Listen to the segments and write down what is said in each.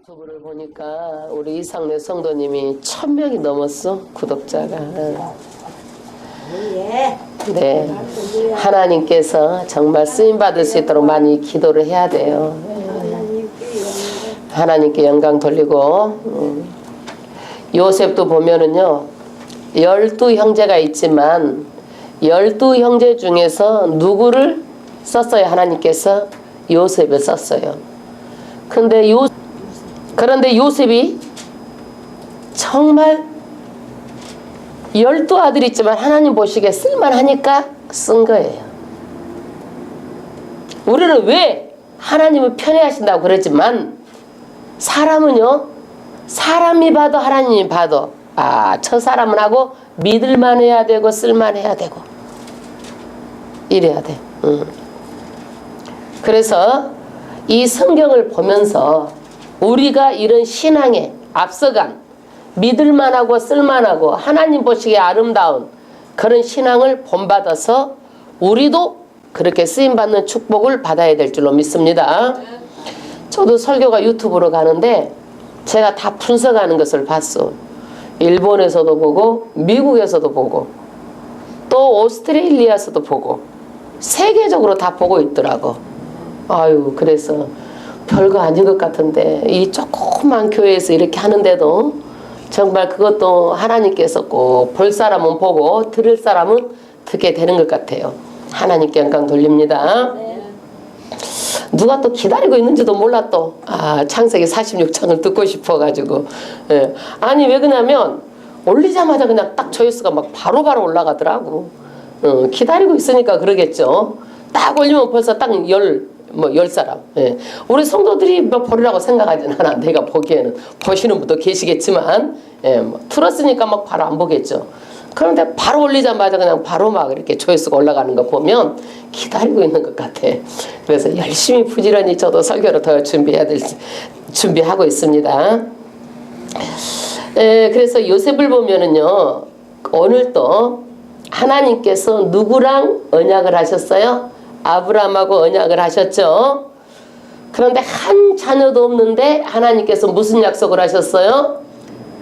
유튜브를 보니까 우리 이상래 성도님이 1000명이 넘었어, 구독자가. 네, 하나님께서 정말 쓰임받을 수 있도록 많이 기도를 해야 돼요. 하나님께 영광 돌리고. 요셉도 보면은요 12 형제가 있지만 12 형제 중에서 누구를 썼어요? 하나님께서 요셉을 썼어요. 그런데 요셉이 정말 12 아들이 있지만 하나님 보시기에 쓸만하니까 쓴 거예요. 우리는 왜 하나님을 편애하신다고 그러지만 사람은요, 사람이 봐도 하나님이 봐도 저 사람은 하고 믿을만 해야 되고 쓸만 해야 되고 이래야 돼. 그래서 이 성경을 보면서 우리가 이런 신앙에 앞서간 믿을만하고 쓸만하고 하나님 보시기에 아름다운 그런 신앙을 본받아서 우리도 그렇게 쓰임받는 축복을 받아야 될 줄로 믿습니다. 저도 설교가 유튜브로 가는데 제가 다 분석하는 것을 봤어. 일본에서도 보고 미국에서도 보고 또 오스트레일리아에서도 보고 세계적으로 다 보고 있더라고. 아유, 그래서 별거 아닌 것 같은데 이 조그만 교회에서 이렇게 하는데도 정말 그것도 하나님께서 꼭 볼 사람은 보고 들을 사람은 듣게 되는 것 같아요. 하나님께 영광 돌립니다. 누가 또 기다리고 있는지도 몰라. 또 창세기 46장을 듣고 싶어가지고. 예. 아니 왜 그러냐면 올리자마자 그냥 딱 조회수가 막 바로바로 올라가더라고. 기다리고 있으니까 그러겠죠. 딱 올리면 벌써 딱 10사람. 예. 우리 성도들이 뭐 보리라고 생각하지는 않아. 내가 보기에는. 보시는 분도 계시겠지만 틀었으니까 막 바로 안 보겠죠. 그런데 바로 올리자마자 그냥 바로 막 이렇게 조회수가 올라가는 거 보면 기다리고 있는 것 같아. 그래서 열심히 부지런히 저도 설교를 더 준비하고 있습니다. 그래서 요셉을 보면은요, 오늘 또 하나님께서 누구랑 언약을 하셨어요? 아브라함하고 언약을 하셨죠. 그런데 한 자녀도 없는데 하나님께서 무슨 약속을 하셨어요?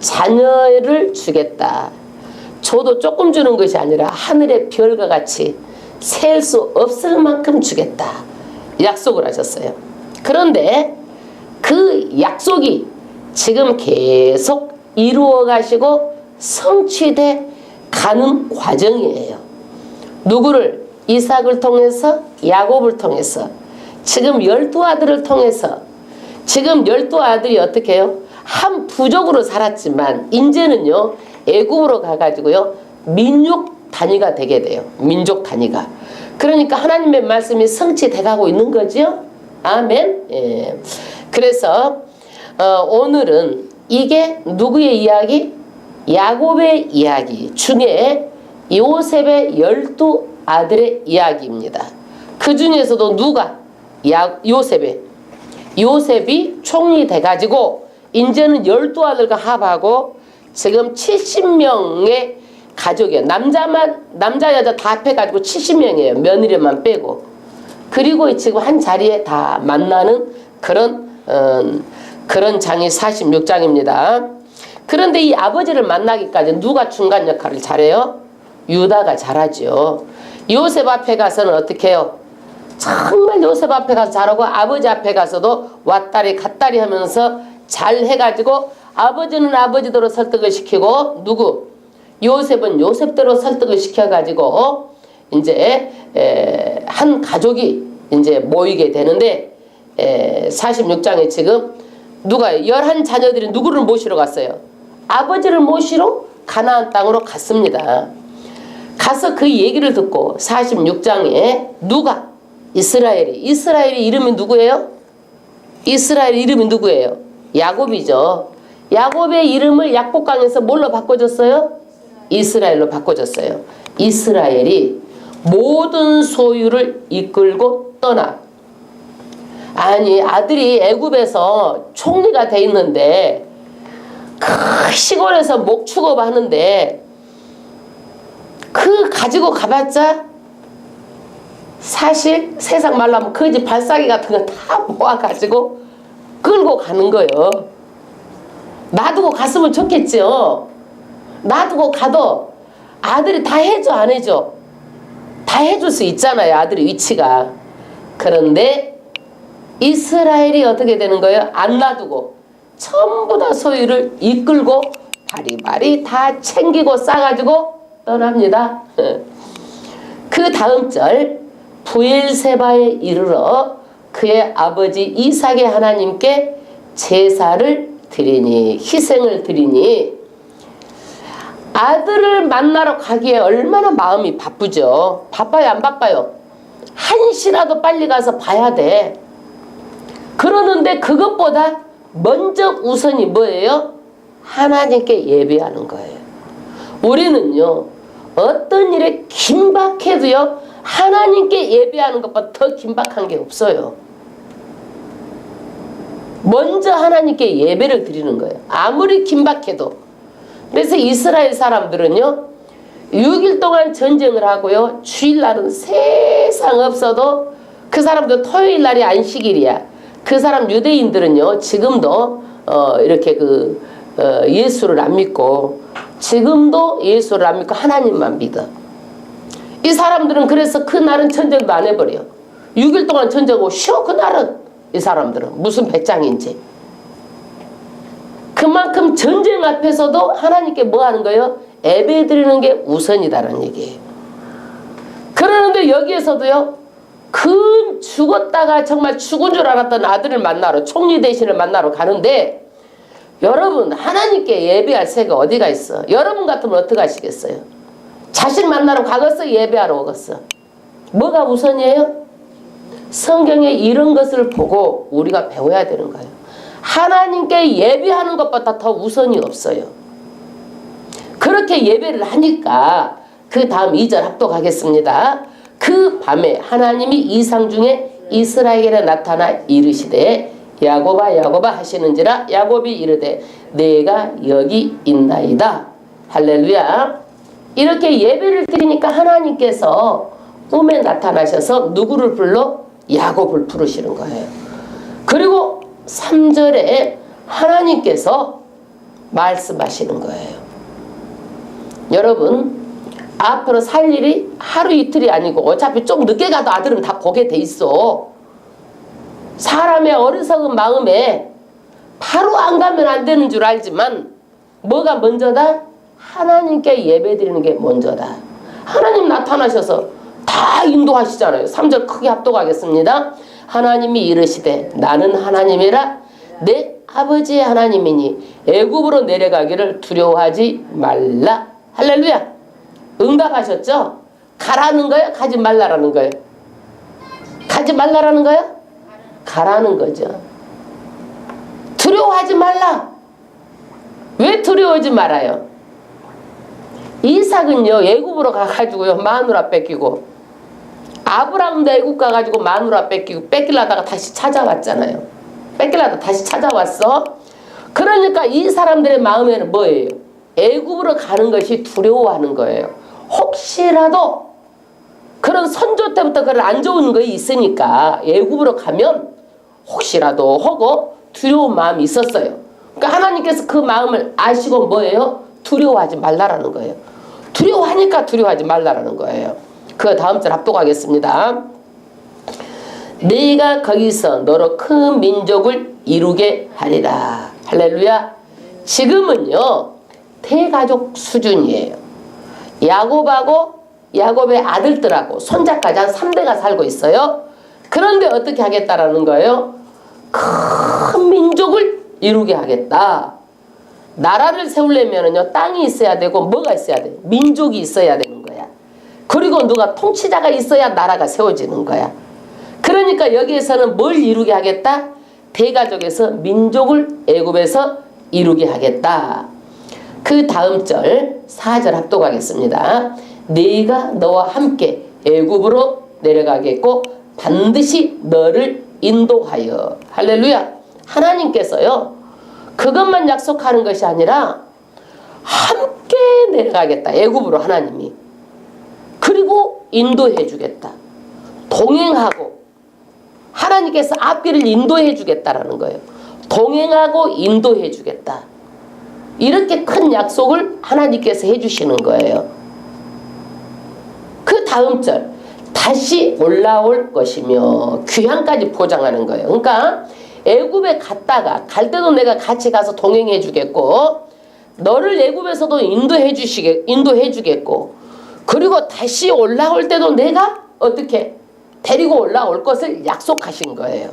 자녀를 주겠다. 저도 조금 주는 것이 아니라 하늘의 별과 같이 셀 수 없을 만큼 주겠다. 약속을 하셨어요. 그런데 그 약속이 지금 계속 이루어 가시고 성취돼 가는 과정이에요. 누구를? 이삭을 통해서, 야곱을 통해서, 지금 12아들을 통해서. 지금 12아들이 어떻게 해요? 한 부족으로 살았지만 이제는요 애굽으로 가가지고요 민족 단위가 되게 돼요. 민족 단위가. 그러니까 하나님의 말씀이 성취돼가고 있는 거죠. 아멘. 예. 그래서 오늘은 이게 누구의 이야기? 야곱의 이야기 중에 요셉의 12아들의 이야기입니다. 그 중에서도 누가? 요셉이 총리 돼가지고 이제는 12아들과 합하고 지금 70명의 가족이에요. 남자 여자 다 합해가지고 70명이에요. 며느리만 빼고. 그리고 지금 한 자리에 다 만나는 그런 장이 46장입니다. 그런데 이 아버지를 만나기까지 누가 중간 역할을 잘해요? 유다가 잘하죠. 요셉 앞에 가서는 어떻게 해요? 정말 요셉 앞에 가서 잘하고 아버지 앞에 가서도 왔다리 갔다리 하면서 잘 해가지고 아버지는 아버지대로 설득을 시키고 누구? 요셉은 요셉대로 설득을 시켜가지고 이제 한 가족이 이제 모이게 되는데 46장에 지금 누가 11자녀들이 누구를 모시러 갔어요? 아버지를 모시러 가나안 땅으로 갔습니다. 가서 그 얘기를 듣고 46장에 누가? 이스라엘이 이름이 누구예요? 이스라엘 이름이 누구예요? 야곱이죠. 야곱의 이름을 약복강에서 뭘로 바꿔줬어요? 이스라엘로 바꿔줬어요. 이스라엘이 모든 소유를 이끌고 떠나. 아니 아들이 애굽에서 총리가 돼 있는데 그 시골에서 목축업 하는데 그 가지고 가봤자 사실 세상 말로 하면 거지 발사기 같은 거 다 모아가지고 끌고 가는 거예요. 놔두고 갔으면 좋겠죠. 놔두고 가도 아들이 다 해줘 안 해줘? 다 해줄 수 있잖아요. 아들의 위치가. 그런데 이스라엘이 어떻게 되는 거예요? 안 놔두고 전부 다 소유를 이끌고 바리바리 다 챙기고 싸가지고 떠납니다. 그 다음 절 부엘세바에 이르러 그의 아버지 이삭의 하나님께 제사를 드리니, 희생을 드리니. 아들을 만나러 가기에 얼마나 마음이 바쁘죠. 바빠요 안 바빠요? 한시라도 빨리 가서 봐야 돼. 그러는데 그것보다 먼저 우선이 뭐예요? 하나님께 예배하는 거예요. 우리는요 어떤 일에 긴박해도요 하나님께 예배하는 것보다 더 긴박한 게 없어요. 먼저 하나님께 예배를 드리는 거예요. 아무리 긴박해도. 그래서 이스라엘 사람들은요 6일 동안 전쟁을 하고요 주일날은 세상 없어도 그 사람들 토요일날이 안식일이야. 그 사람 유대인들은요 지금도 이렇게 예수를 안 믿고, 지금도 예수를 안 믿고 하나님만 믿어. 이 사람들은 그래서 그날은 전쟁도 안 해버려. 6일 동안 전쟁하고 쉬어. 그날은 이 사람들은 무슨 배짱인지. 그만큼 전쟁 앞에서도 하나님께 뭐 하는 거예요? 예배 드리는 게 우선이다라는 얘기예요. 그러는데 여기에서도요 죽었다가 정말 죽은 줄 알았던 아들을 만나러, 총리 대신을 만나러 가는데, 여러분 하나님께 예배할 새가 어디가 있어? 여러분 같으면 어떻게 하시겠어요? 자식 만나러 가겠어? 예배하러 오겠어? 뭐가 우선이에요? 성경에 이런 것을 보고 우리가 배워야 되는 거예요. 하나님께 예배하는 것보다 더 우선이 없어요. 그렇게 예배를 하니까 그 다음 2절 합독하겠습니다. 그 밤에 하나님이 이상 중에 이스라엘에 나타나 이르시되 야곱아 야곱아 하시는지라. 야곱이 이르되 내가 여기 있나이다. 할렐루야. 이렇게 예배를 드리니까 하나님께서 꿈에 나타나셔서 누구를 불러? 야곱을 부르시는 거예요. 그리고 3절에 하나님께서 말씀하시는 거예요. 여러분 앞으로 살 일이 하루 이틀이 아니고 어차피 좀 늦게 가도 아들은 다 보게 돼 있어. 사람의 어리석은 마음에 바로 안 가면 안 되는 줄 알지만 뭐가 먼저다? 하나님께 예배드리는 게 먼저다. 하나님 나타나셔서 다 인도하시잖아요. 3절 크게 합독하겠습니다. 하나님이 이르시되 나는 하나님이라 내 아버지의 하나님이니 애굽으로 내려가기를 두려워하지 말라. 할렐루야. 응답하셨죠? 가라는 거예요? 가지 말라라는 거예요? 가지 말라라는 거예요? 가라는 거죠. 두려워하지 말라. 왜 두려워하지 말아요? 이삭은요 애굽으로 가가지고요 마누라 뺏기고, 아브라함도 애굽 가가지고 마누라 뺏기고 뺏기려다가 다시 찾아왔잖아요. 뺏기려다 다시 찾아왔어. 그러니까 이 사람들의 마음에는 뭐예요? 애굽으로 가는 것이 두려워하는 거예요. 혹시라도 그런 선조 때부터 그런 안 좋은 거 있으니까 애굽으로 가면 혹시라도 하고 두려운 마음이 있었어요. 그러니까 하나님께서 그 마음을 아시고 뭐예요? 두려워하지 말라라는 거예요. 두려워하니까 두려워하지 말라라는 거예요. 그 다음 절 합독하겠습니다. 네가 거기서 너로 큰 민족을 이루게 하리라. 할렐루야. 지금은요 대가족 수준이에요. 야곱하고 야곱의 아들들하고 손자까지 한 3대가 살고 있어요. 그런데 어떻게 하겠다라는 거예요? 큰 민족을 이루게 하겠다. 나라를 세우려면요 땅이 있어야 되고 뭐가 있어야 돼? 민족이 있어야 되는 거야. 그리고 누가 통치자가 있어야 나라가 세워지는 거야. 그러니까 여기에서는 뭘 이루게 하겠다? 대가족에서 민족을 애굽에서 이루게 하겠다. 그 다음 절 4절 합독하겠습니다. 네가 너와 함께 애굽으로 내려가겠고 반드시 너를 인도하여. 할렐루야. 하나님께서요 그것만 약속하는 것이 아니라 함께 내려가겠다. 애굽으로 하나님이. 그리고 인도해 주겠다. 동행하고 하나님께서 앞길을 인도해 주겠다라는 거예요. 동행하고 인도해 주겠다. 이렇게 큰 약속을 하나님께서 해주시는 거예요. 그 다음 절, 다시 올라올 것이며 귀향까지 보장하는 거예요. 그러니까 애굽에 갔다가 갈 때도 내가 같이 가서 동행해 주겠고, 너를 애굽에서도 인도해 주겠고, 그리고 다시 올라올 때도 내가 어떻게 데리고 올라올 것을 약속하신 거예요.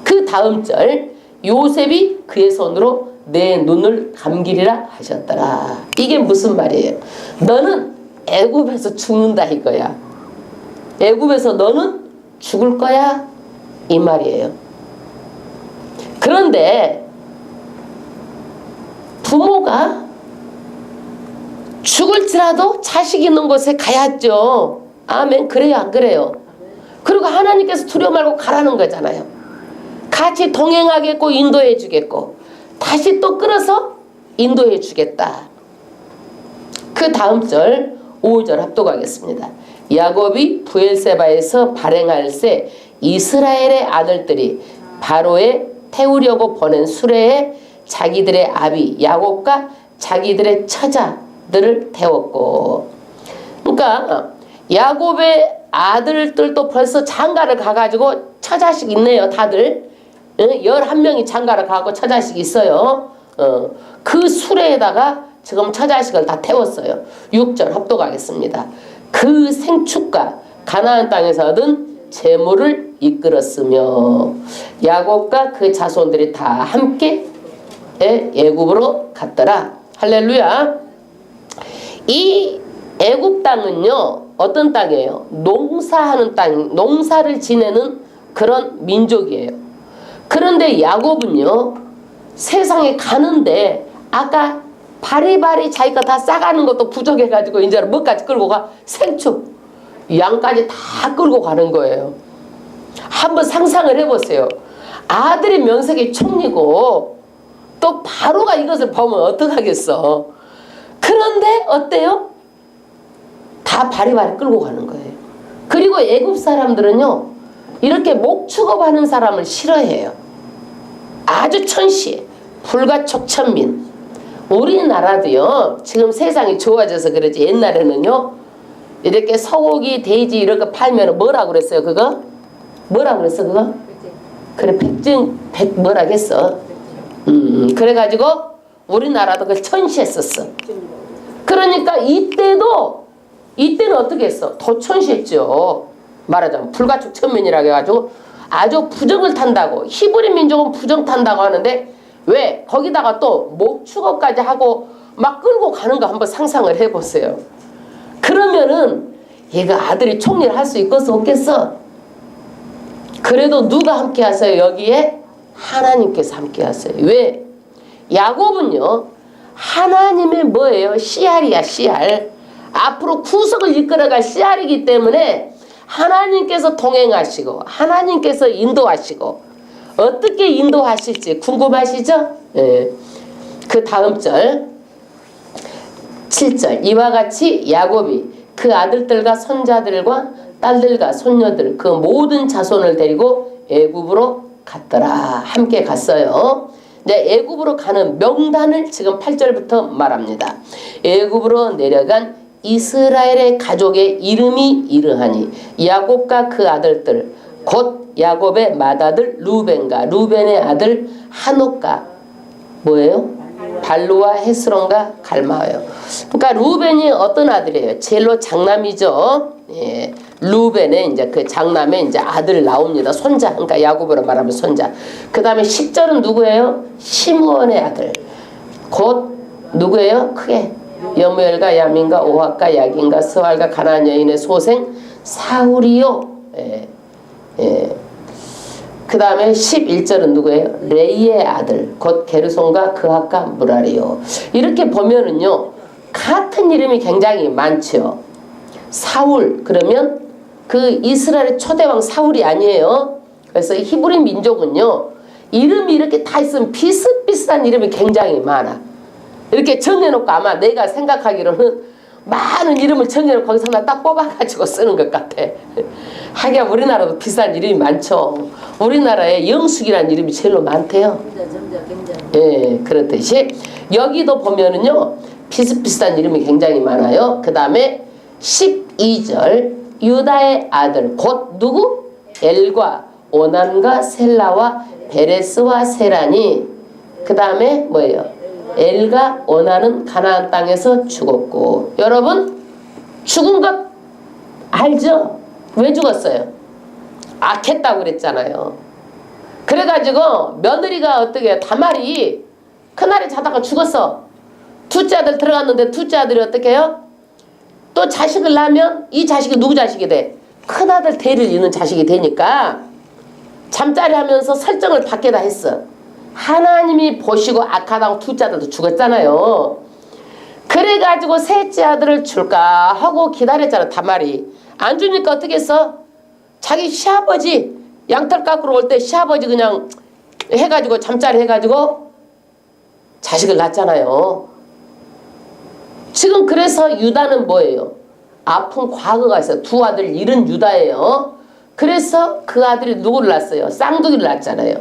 그 다음 절, 요셉이 그의 손으로 내 눈을 감기리라 하셨더라. 이게 무슨 말이에요? 너는 애굽에서 죽는다 이거야. 애굽에서 너는 죽을 거야 이 말이에요. 그런데 부모가 죽을지라도 자식 있는 곳에 가야죠. 아멘. 그래요 안 그래요? 그리고 하나님께서 두려워 말고 가라는 거잖아요. 같이 동행하겠고 인도해 주겠고 다시 또 끌어서 인도해 주겠다. 그 다음 절 5절 합독하겠습니다. 야곱이 브엘세바에서 발행할새 이스라엘의 아들들이 바로에 태우려고 보낸 수레에 자기들의 아비 야곱과 자기들의 처자들을 태웠고, 그러니까 야곱의 아들들도 벌써 장가를 가가지고 처자식 있네요. 다들 11명이 장가를 가고 처자식 있어요. 그 수레에다가 지금 처자식을 다 태웠어요. 6절 합독하겠습니다. 그 생축과 가나안 땅에서 얻은 재물을 이끌었으며 야곱과 그 자손들이 다 함께 애굽으로 갔더라. 할렐루야. 이 애굽 땅은요 어떤 땅이에요? 농사하는 땅, 농사를 지내는 그런 민족이에요. 그런데 야곱은요 세상에 가는데 아까 바리바리 자기가 다 싸가는 것도 부족해가지고 이제는 뭐까지 끌고 가? 생축 양까지 다 끌고 가는 거예요. 한번 상상을 해보세요. 아들이 명색이 총리고 또 바로가 이것을 보면 어떡하겠어. 그런데 어때요? 다 바리바리 끌고 가는 거예요. 그리고 애굽 사람들은요 이렇게 목 축업하는 사람을 싫어해요. 아주 천시해. 불가촉천민. 우리나라도요 지금 세상이 좋아져서 그러지 옛날에는요 이렇게 소고기 돼지 이런 거 팔면 뭐라 그랬어요 그거? 뭐라 그랬어 그거? 그래 뭐라 했어? 그래가지고 우리나라도 그걸 천시했었어. 그러니까 이때는 어떻게 했어? 더 천시했죠. 말하자면 불가촉천민이라고 해가지고 아주 부정을 탄다고. 히브리 민족은 부정 탄다고 하는데 왜? 거기다가 또 목축업까지 하고 막 끌고 가는 거 한번 상상을 해보세요. 그러면은 얘가 아들이 총리를 할 수 있겠어 없겠어? 그래도 누가 함께 하세요? 여기에 하나님께서 함께 하세요. 왜? 야곱은요 하나님의 뭐예요? 씨알이야 씨알. 앞으로 구속을 이끌어갈 씨알이기 때문에 하나님께서 동행하시고 하나님께서 인도하시고 어떻게 인도하실지 궁금하시죠? 예. 그 다음 절 7절 이와 같이 야곱이 그 아들들과 손자들과 딸들과 손녀들 그 모든 자손을 데리고 애굽으로 갔더라. 함께 갔어요. 이제 애굽으로 가는 명단을 지금 8절부터 말합니다. 애굽으로 내려간 이스라엘의 가족의 이름이 이러하니 야곱과 그 아들들 곧 야곱의 맏아들 루벤과 루벤의 아들 한옥과 뭐예요? 발루와 헤스론과 갈마예요. 그러니까 루벤이 어떤 아들이에요? 제일로 장남이죠. 예. 루벤의 이제 그 장남의 이제 아들 나옵니다. 손자. 그러니까 야곱으로 말하면 손자. 그 다음에 10절은 누구예요? 시므온의 아들. 곧 누구예요? 크게 여무엘과 야민과 오학과 야긴과 스왈과 가나안 여인의 소생 사울이요. 예. 예. 그 다음에 11절은 누구예요? 레이의 아들 곧 게르손과 그핫과 무라리요. 이렇게 보면은요 같은 이름이 굉장히 많죠. 사울 그러면 그 이스라엘의 초대왕 사울이 아니에요. 그래서 히브리 민족은요 이름이 이렇게 다 있으면 비슷비슷한 이름이 굉장히 많아. 이렇게 정해놓고 아마 내가 생각하기로는 많은 이름을 정해놓고 거기서 하나 딱 뽑아가지고 쓰는 것 같아. 하기야 우리나라도 비싼 이름이 많죠. 우리나라에 영숙이라는 이름이 제일로 많대요. 예, 그렇듯이 여기도 보면은요 비슷비슷한 이름이 굉장히 많아요. 그 다음에 12절 유다의 아들 곧 누구? 엘과 오난과 셀라와 베레스와 세란이. 그 다음에 뭐예요? 엘과 오난은 가나안 땅에서 죽었고. 여러분 죽은 것 알죠? 왜 죽었어요? 악했다고 그랬잖아요. 그래가지고 며느리가 어떻게 다말이 큰아들이 자다가 죽었어. 둘째 아들 들어갔는데 둘째 아들이 어떻게 해요? 또 자식을 낳으면 이 자식이 누구 자식이 돼? 큰아들 대를 이는 자식이 되니까 잠자리 하면서 설정을 밖에다 했어. 하나님이 보시고 악하다고 둘째 아들도 죽었잖아요. 그래가지고 셋째 아들을 줄까 하고 기다렸잖아. 다말이 안 주니까 어떻게 했어? 자기 시아버지 양털 깎으러 올 때 시아버지 그냥 해가지고 잠자리 해가지고 자식을 낳았잖아요. 지금 그래서 유다는 뭐예요? 아픈 과거가 있어요. 두 아들 잃은 유다예요. 그래서 그 아들이 누구를 낳았어요? 쌍둥이를 낳았잖아요.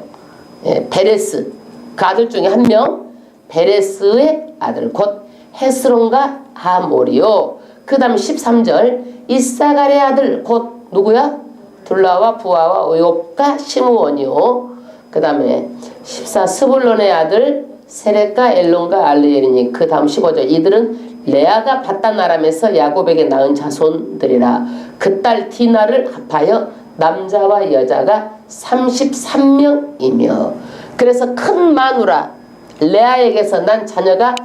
예, 베레스. 그 아들 중에 한 명 베레스의 아들 곧 헤스론과 하모리요. 그 다음 13절 이사갈의 아들 곧 누구야? 둘라와 부하와 오욥과 시므온이요. 그 다음에 14 스불론의 아들 세렉과 엘론과 알레엘이니. 그 다음 15절 이들은 레아가 바단 아람에서 야곱에게 낳은 자손들이라. 그 딸 디나를 합하여 남자와 여자가 33명이며. 그래서 큰 마누라 레아에게서 난 자녀가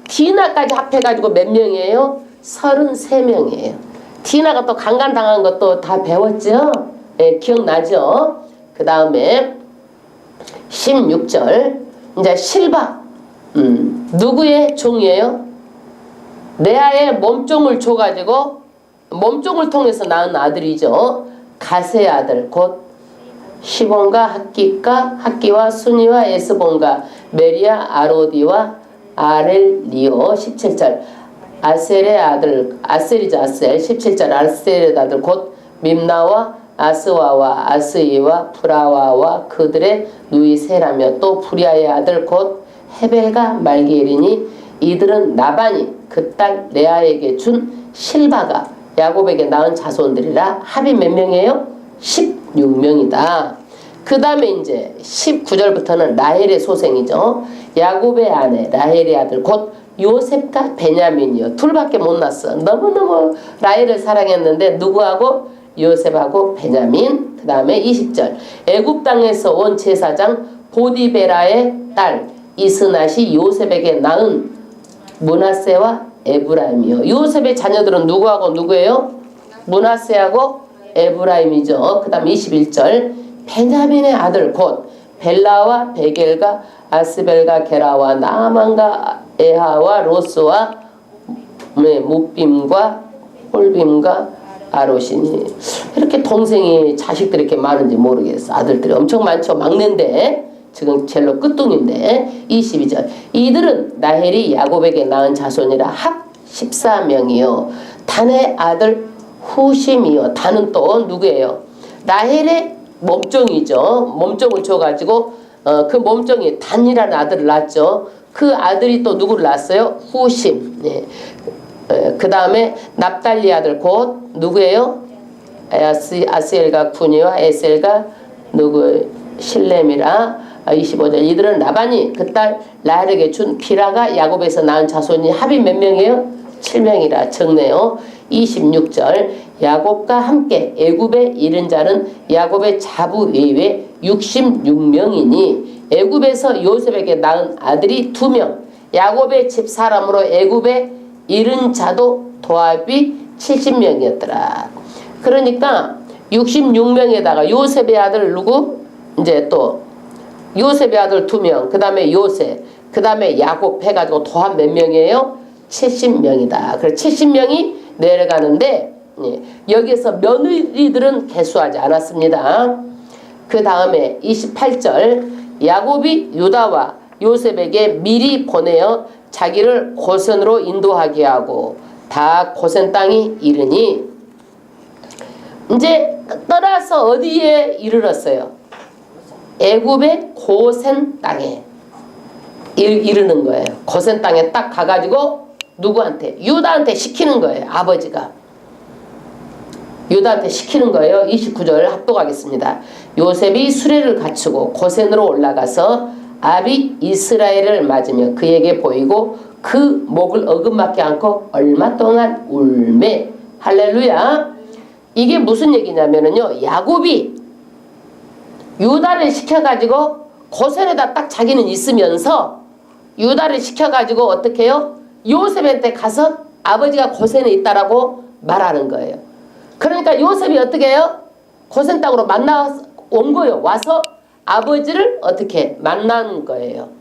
디나까지 합해가지고 몇 명이에요? 33명이에요. 디나가 또 강간당한 것도 다 배웠죠? 예, 기억나죠? 그 다음에 16절 이제 실바 누구의 종이에요? 레아의 몸종을 줘가지고 몸종을 통해서 낳은 아들이죠. 가세의 아들 곧 시본과 학기와 순이와 에스본과 메리아 아로디와 아렐리오. 17절 아셀의 아들 아셀이죠. 아셀 17절 아셀의 아들 곧 밉나와 아스와와 아스이와 브라와와 그들의 누이 세라며 또 부리아의 아들 곧 헤벨과 말기엘이니. 이들은 나반이 그 딸 레아에게 준 실바가 야곱에게 낳은 자손들이라. 합이 몇 명이에요? 16명이다. 그 다음에 이제 19절부터는 라헬의 소생이죠. 야곱의 아내 라헬의 아들 곧 요셉과 베냐민이요. 둘밖에 못 낳았어. 너무너무 라헬을 사랑했는데 누구하고? 요셉하고 베냐민. 그 다음에 20절 애굽 땅에서 온 제사장 보디베라의 딸 이스낫이 요셉에게 낳은 므낫세와 에브라임이요. 요셉의 자녀들은 누구하고 누구예요? 므낫세하고 에브라임이죠. 그 다음 21절 베냐민의 아들 곧 벨라와 베겔과 아스벨과 게라와 나아만과 에하와 로스와 무빔과 홀빔과 아로시니. 이렇게 동생이 자식들이 이렇게 많은지 모르겠어. 아들들이 엄청 많죠. 막내인데 지금 젤로 끝둥인데. 22절 이들은 라헬이 야곱에게 낳은 자손이라 합 14명이요. 단의 아들 후심이요. 단은 또 누구예요? 라헬의 몸종이죠. 몸종을 줘가지고 그 몸종이 단이라는 아들을 낳았죠. 그 아들이 또 누구를 낳았어요? 후심. 네. 그 다음에 납달리 아들 곧 누구예요? 아스엘과 구니와 에셀과 누구 실렘이라. 25절 이들은 라반이 그 딸 라헬에게 준 비라가 야곱에서 낳은 자손이 합이 몇 명이에요? 7명이라 적네요. 26절 야곱과 함께 애굽에 이른 자는 야곱의 자부 외에 66명이니 애굽에서 요셉에게 낳은 아들이 2명. 야곱의 집사람으로 애굽에 이른 자도 도합이 70명이었더라. 그러니까 66명에다가 요셉의 아들 누구? 이제 또 요셉의 아들 2명, 그 다음에 요셉, 그 다음에 야곱 해가지고 도합 몇 명이에요? 70명이다. 그래서 70명이 내려가는데 여기에서 며느리들은 개수하지 않았습니다. 그 다음에 28절 야곱이 유다와 요셉에게 미리 보내어 자기를 고선으로 인도하게 하고 다 고센 땅이 이르니 이제 떠나서 어디에 이르렀어요? 애굽의 고센 땅에 이르는 거예요. 고센 땅에 딱 가가지고 누구한테? 유다한테 시키는 거예요. 아버지가 유다한테 시키는 거예요. 29절 합독하겠습니다. 요셉이 수레를 갖추고 고센으로 올라가서 아비 이스라엘을 맞으며 그에게 보이고 그 목을 어긋맞게 안고 얼마 동안 울매. 할렐루야. 이게 무슨 얘기냐면요, 야곱이 유다를 시켜가지고 고센에다 딱 자기는 있으면서 유다를 시켜가지고 어떻게 해요? 요셉한테 가서 아버지가 고센에 있다라고 말하는 거예요. 그러니까 요셉이 어떻게 해요? 고센 땅으로 온 거예요. 와서 아버지를 어떻게 만난 거예요.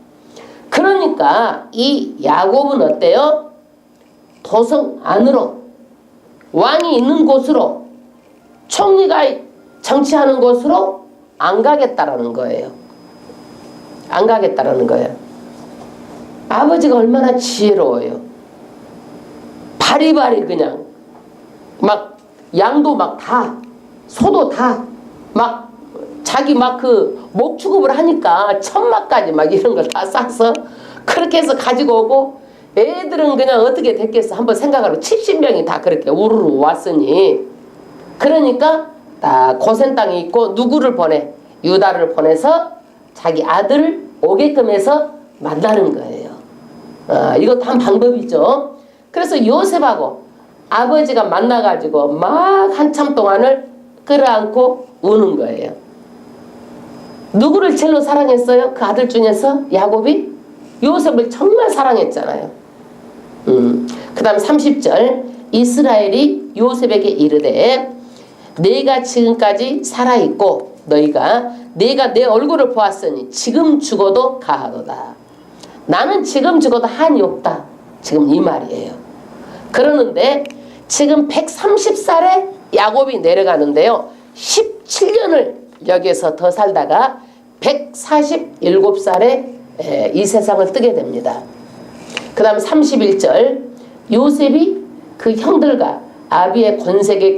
그러니까 이 야곱은 어때요? 도성 안으로, 왕이 있는 곳으로, 총리가 정치하는 곳으로 안 가겠다라는 거예요. 안 가겠다라는 거예요. 아버지가 얼마나 지혜로워요. 바리바리 그냥 막 양도 막 다, 소도 다 막 자기 막 그 목축업을 하니까 천마까지 막 이런 걸 다 싸서 그렇게 해서 가지고 오고, 애들은 그냥 어떻게 됐겠어. 한번 생각하고 70명이 다 그렇게 우르르 왔으니, 그러니까 다 고센 땅에 있고 누구를 보내? 유다를 보내서 자기 아들을 오게끔 해서 만나는 거예요. 이것도 한 방법이죠. 그래서 요셉하고 아버지가 만나가지고 막 한참 동안을 끌어안고 우는 거예요. 누구를 제일로 사랑했어요? 그 아들 중에서 야곱이 요셉을 정말 사랑했잖아요. 그 다음 30절, 이스라엘이 요셉에게 이르되 내가 지금까지 살아있고 너희가 내가 내 얼굴을 보았으니 지금 죽어도 가하도다. 나는 지금 죽어도 한이 없다. 지금 이 말이에요. 그러는데 지금 130살에 야곱이 내려가는데요, 17년을 여기에서 더 살다가 147살에 이 세상을 뜨게 됩니다. 그 다음 31절, 요셉이 그 형들과 아비의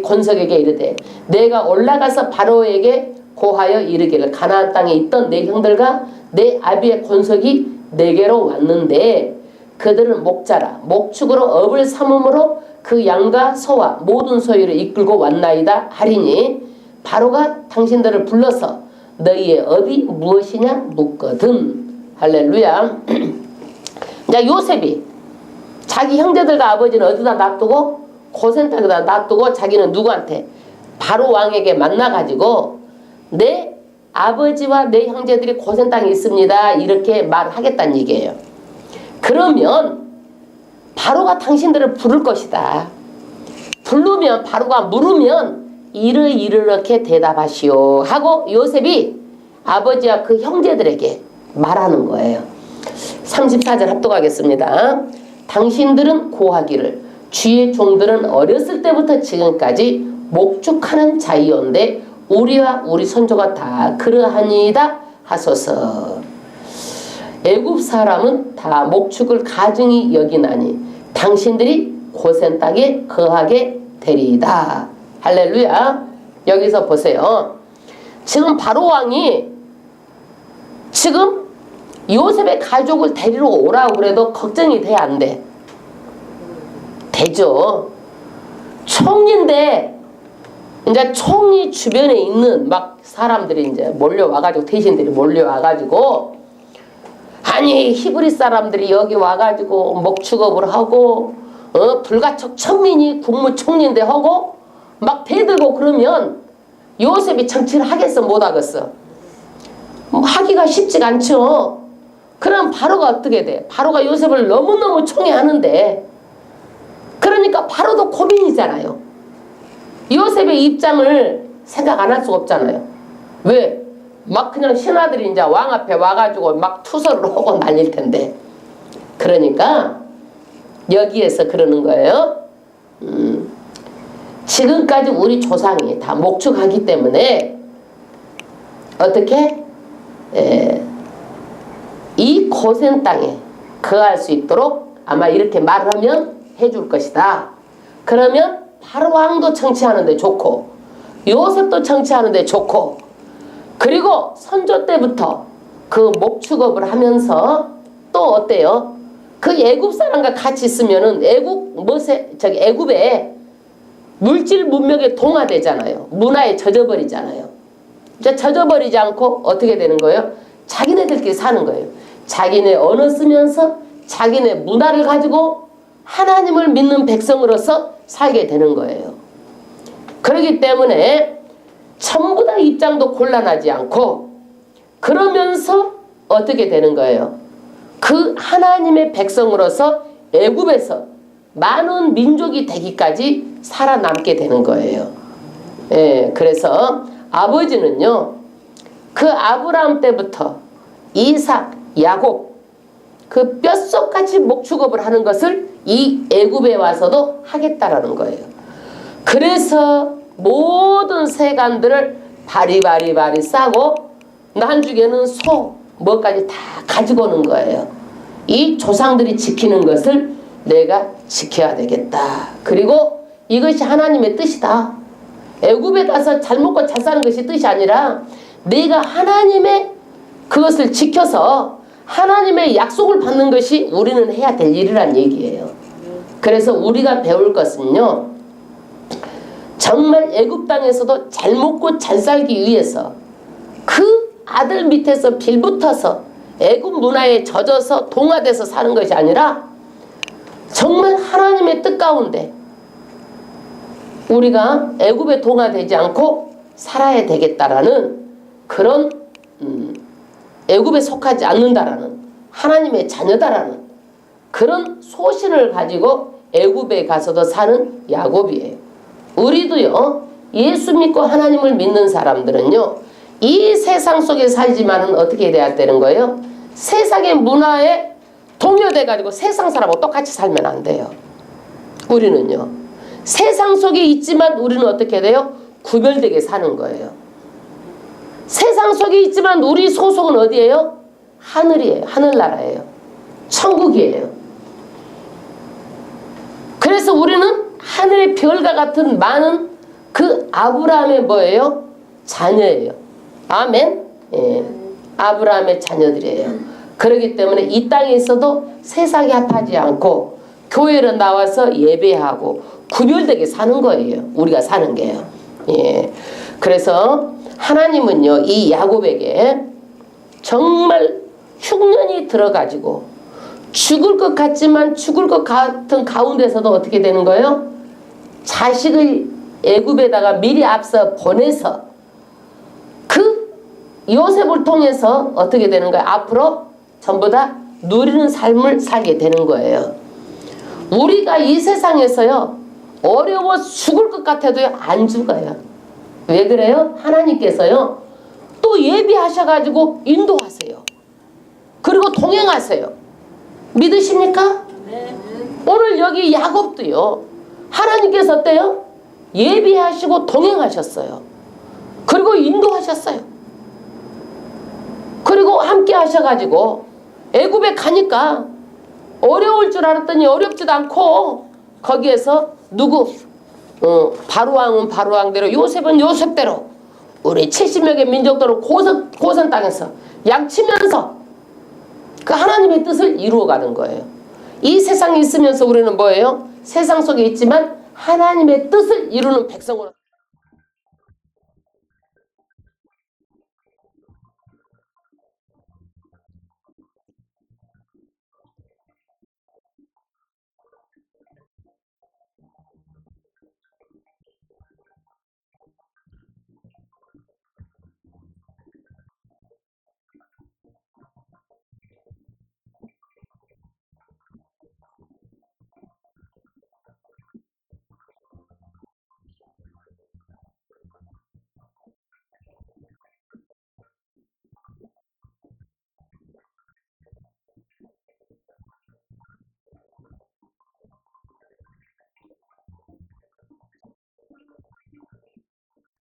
권석에게 이르되 내가 올라가서 바로에게 고하여 이르기를 가나안 땅에 있던 내 형들과 내 아비의 권석이 내게로 왔는데 그들은 목자라 목축으로 업을 삼음으로 그 양과 소와 모든 소유를 이끌고 왔나이다 하리니 바로가 당신들을 불러서 너희의 업이 무엇이냐 묻거든. 할렐루야. 이제 요셉이 자기 형제들과 아버지는 어디다 놔두고 고센 땅에다 놔두고 자기는 누구한테? 바로 왕에게 만나가지고 내 아버지와 내 형제들이 고센 땅에 있습니다. 이렇게 말하겠다는 얘기예요. 그러면 바로가 당신들을 부를 것이다. 부르면 바로가 물으면 이렇게 대답하시오 하고 요셉이 아버지와 그 형제들에게 말하는 거예요. 34절 합독하겠습니다. 당신들은 고하기를 주의 종들은 어렸을 때부터 지금까지 목축하는 자이온데 우리와 우리 선조가 다 그러하니이다 하소서. 애굽 사람은 다 목축을 가증히 여기나니 당신들이 고센 땅에 거하게 되리이다. 할렐루야. 여기서 보세요. 지금 바로 왕이 지금 요셉의 가족을 데리러 오라고 그래도 걱정이 돼, 안 돼? 되죠. 총리인데 이제 총리 주변에 있는 막 사람들이 이제 몰려와가지고, 대신들이 몰려와가지고, 아니 히브리 사람들이 여기 와가지고 목축업을 하고 불가촉 천민이 국무총리인데 하고 막 대들고 그러면 요셉이 정치를 하겠어 못 하겠어? 하기가 쉽지가 않죠. 그럼 바로가 어떻게 돼? 바로가 요셉을 너무너무 총애하는데, 그러니까 바로도 고민이잖아요. 요셉의 입장을 생각 안 할 수가 없잖아요. 왜? 막 그냥 신하들이 이제 왕 앞에 와가지고 막 투서를 하고 난릴 텐데. 그러니까 여기에서 그러는 거예요. 지금까지 우리 조상이 다 목축하기 때문에 어떻게 이 고센 땅에 거할 수 있도록 아마 이렇게 말하면 해줄 것이다. 그러면 바로왕도 청취하는데 좋고 요셉도 청취하는데 좋고, 그리고 선조 때부터 그 목축업을 하면서 또 어때요? 그 애굽 사람과 같이 있으면은 애굽에 물질 문명에 동화되잖아요. 문화에 젖어버리잖아요. 이제 젖어버리지 않고 어떻게 되는 거예요? 자기네들끼리 사는 거예요. 자기네 언어 쓰면서 자기네 문화를 가지고 하나님을 믿는 백성으로서 살게 되는 거예요. 그렇기 때문에 전부 다 입장도 곤란하지 않고, 그러면서 어떻게 되는 거예요? 그 하나님의 백성으로서 애굽에서 많은 민족이 되기까지 살아남게 되는 거예요. 예, 그래서 아버지는요, 그 아브라함 때부터 이삭, 야곱, 그 뼛속같이 목축업을 하는 것을 이 애굽에 와서도 하겠다라는 거예요. 그래서 모든 세간들을 바리바리 싸고 나중에는 소, 뭐까지 다 가지고 오는 거예요. 이 조상들이 지키는 것을 내가 지켜야 되겠다. 그리고 이것이 하나님의 뜻이다. 애굽에 가서 잘 먹고 잘 사는 것이 뜻이 아니라 내가 하나님의 그것을 지켜서 하나님의 약속을 받는 것이 우리는 해야 될 일이란 얘기예요. 그래서 우리가 배울 것은요, 정말 애굽 땅에서도 잘 먹고 잘 살기 위해서 그 아들 밑에서 빌붙어서 애굽 문화에 젖어서 동화돼서 사는 것이 아니라 정말 하나님의 뜻 가운데 우리가 애굽에 동화되지 않고 살아야 되겠다라는 그런 애굽에 속하지 않는다라는, 하나님의 자녀다라는 그런 소신을 가지고 애굽에 가서도 사는 야곱이에요. 우리도요, 예수 믿고 하나님을 믿는 사람들은요, 이 세상 속에 살지만은 어떻게 돼야 되는 거예요? 세상의 문화에 동요돼 가지고 세상 사람하고 똑같이 살면 안 돼요. 우리는요, 세상 속에 있지만 우리는 어떻게 돼요? 구별되게 사는 거예요. 세상 속에 있지만 우리 소속은 어디예요? 하늘이에요. 하늘나라예요. 천국이에요. 그래서 우리는 하늘의 별과 같은 많은 그 아브라함의 뭐예요? 자녀예요. 아멘. 예. 아브라함의 자녀들이에요. 그렇기 때문에 이 땅에 있어도 세상에 합하지 않고 교회로 나와서 예배하고 구별되게 사는 거예요. 우리가 사는 게요. 예. 그래서 하나님은요, 이 야곱에게 정말 흉년이 들어가지고 죽을 것 같지만 죽을 것 같은 가운데서도 어떻게 되는 거예요? 자식을 애굽에다가 미리 앞서 보내서 그 요셉을 통해서 어떻게 되는 거예요? 앞으로 전부 다 누리는 삶을 살게 되는 거예요. 우리가 이 세상에서요, 어려워 죽을 것 같아도 안 죽어요. 왜 그래요? 하나님께서요, 또 예비하셔가지고 인도하세요. 그리고 동행하세요. 믿으십니까? 네. 오늘 여기 야곱도요, 하나님께서 어때요? 예비하시고 동행하셨어요. 그리고 인도하셨어요. 그리고 함께 하셔가지고 애굽에 가니까 어려울 줄 알았더니 어렵지도 않고 거기에서 누구? 바로왕은 바로왕대로, 요셉은 요셉대로 우리 70여 개 민족들은 고선 땅에서 양치면서 그 하나님의 뜻을 이루어가는 거예요. 이 세상에 있으면서 우리는 뭐예요? 세상 속에 있지만 하나님의 뜻을 이루는 백성으로